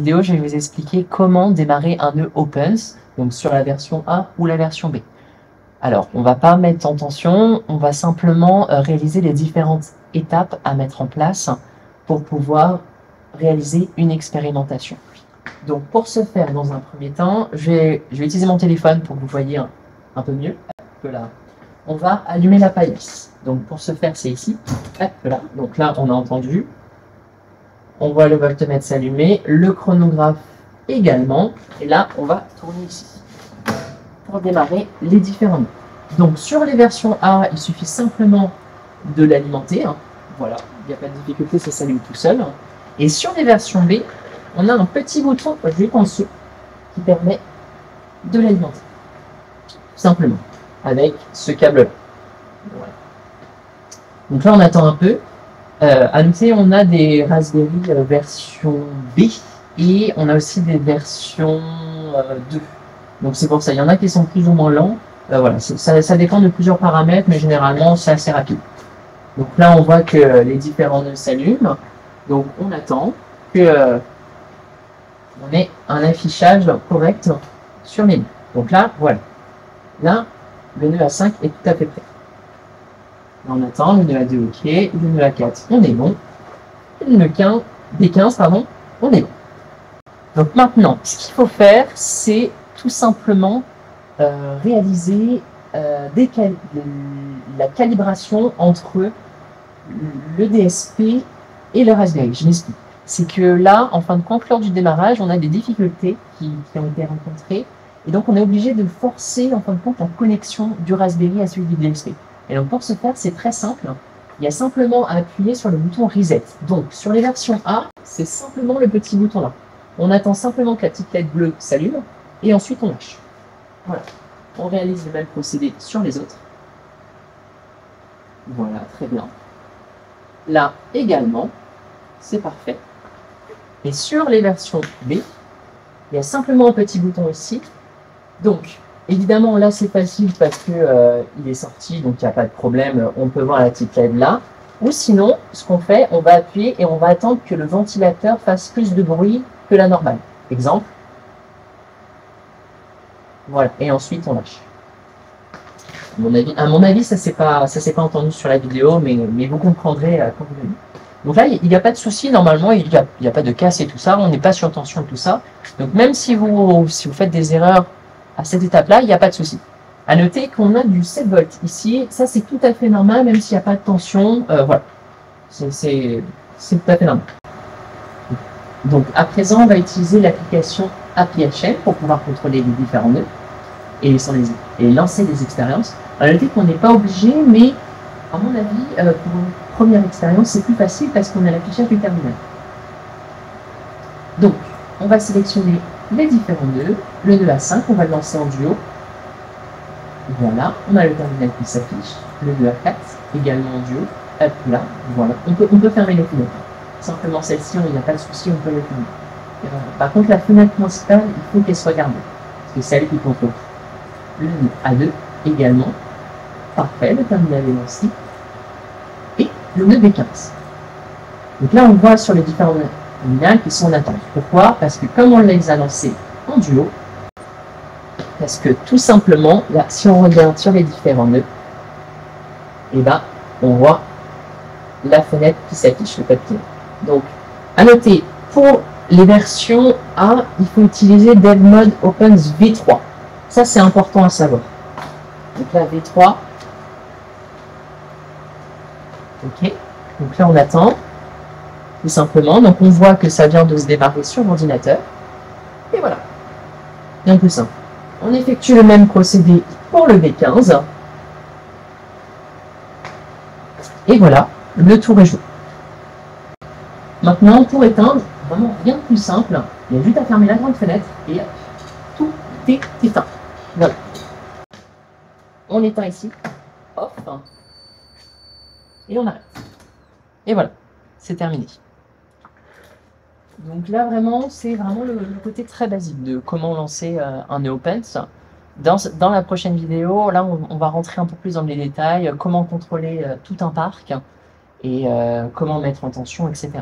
vidéo, je vais vous expliquer comment démarrer un nœud Opens, donc sur la version A ou la version B. Alors, on ne va pas mettre en tension, on va simplement réaliser les différentes étapes à mettre en place pour pouvoir réaliser une expérimentation. Donc, pour ce faire, dans un premier temps, je vais utiliser mon téléphone pour que vous voyez un peu mieux. Là, on va allumer la palisse. Donc, pour ce faire, c'est ici. Là. Donc là, on a entendu. On voit le voltmètre s'allumer, le chronographe également. Et là, on va tourner ici pour démarrer les différents nœuds. Donc, sur les versions A, il suffit simplement de l'alimenter. Voilà, il n'y a pas de difficulté, ça s'allume tout seul. Et sur les versions B, on a un petit bouton juste en dessous qui permet de l'alimenter. Simplement, avec ce câble-là. Voilà. Donc là, on attend un peu. À noter, on a des Raspberry version B et on a aussi des versions 2. Donc c'est pour ça, il y en a qui sont plus ou moins lents. Voilà, ça dépend de plusieurs paramètres, mais généralement c'est assez rapide. Donc là, on voit que les différents nœuds s'allument. Donc on attend que on ait un affichage correct sur les nœuds. Donc là, voilà. Là, le nœud A5 est tout à fait prêt. Là, on attend, le nœud A2, ok, le nœud A4, on est bon. Le nœud B15, pardon, on est bon. Donc maintenant, ce qu'il faut faire, c'est tout simplement réaliser la calibration entre le DSP et le Raspberry. Je m'explique. C'est que là, en fin de compte, lors du démarrage, on a des difficultés qui ont été rencontrées. Et donc, on est obligé de forcer, en fin de compte, la connexion du Raspberry à celui du DSP. Et donc, pour ce faire, c'est très simple. Il y a simplement à appuyer sur le bouton Reset. Donc, sur les versions A, c'est simplement le petit bouton là. On attend simplement que la petite LED bleue s'allume et ensuite on lâche. Voilà. On réalise le même procédé sur les autres. Voilà, très bien. Là également, c'est parfait. Et sur les versions B, il y a simplement un petit bouton ici. Donc, évidemment, là, c'est facile parce que il est sorti, donc il n'y a pas de problème. On peut voir la petite LED là. Ou sinon, ce qu'on fait, on va appuyer et on va attendre que le ventilateur fasse plus de bruit que la normale. Exemple. Voilà. Et ensuite, on lâche. À mon avis, ça s'est pas entendu sur la vidéo, mais vous comprendrez quand vous venez. Donc là, il n'y a pas de souci. Normalement, il n'y a pas de casse et tout ça. On n'est pas sur tension et tout ça. Donc même si vous faites des erreurs à cette étape-là, il n'y a pas de souci. À noter qu'on a du 7 volts ici. Ça, c'est tout à fait normal, même s'il n'y a pas de tension. Voilà. C'est tout à fait normal. Donc à présent, on va utiliser l'application APHM pour pouvoir contrôler les différents nœuds et lancer des expériences. À noter qu'on n'est pas obligé, mais à mon avis, pour une première expérience, c'est plus facile parce qu'on a l'affichage du terminal. Donc, on va sélectionner les différents nœuds. Le nœud A5, on va le lancer en duo. Voilà, on a le terminal qui s'affiche. Le nœud A4, également en duo. Hop là, voilà. On peut fermer les fenêtres. Simplement celle-ci, il n'y a pas de souci, on peut le fermer. Par contre, la fenêtre principale, il faut qu'elle soit gardée. Parce que c'est elle qui contrôle. Le nœud A2 également. Parfait, le terminal est lancé. Et le nœud B15. Donc là, on voit sur les différents terminaux qui sont en attente. Pourquoi? Parce que comme on les a lancés en duo, parce que tout simplement, là, si on regarde sur les différents nœuds, et ben, on voit la fenêtre qui s'affiche, le papier. Donc, à noter, pour les versions A, il faut utiliser Dev Mode Opens V3. Ça, c'est important à savoir. Donc là, V3. OK. Donc là, on attend. Tout simplement. Donc, on voit que ça vient de se démarrer sur l'ordinateur. Et voilà. Bien plus simple. On effectue le même procédé pour le V15. Et voilà, le tour est joué. Maintenant, pour éteindre, vraiment rien de plus simple. Il y a juste à fermer la grande fenêtre et tout est éteint. Voilà. On éteint ici. Hop. Et on arrête. Et voilà, c'est terminé. Donc là, vraiment, c'est vraiment le côté très basique de comment lancer un nœud Opens. Dans la prochaine vidéo, là, on va rentrer un peu plus dans les détails, comment contrôler tout un parc et comment mettre en tension, etc.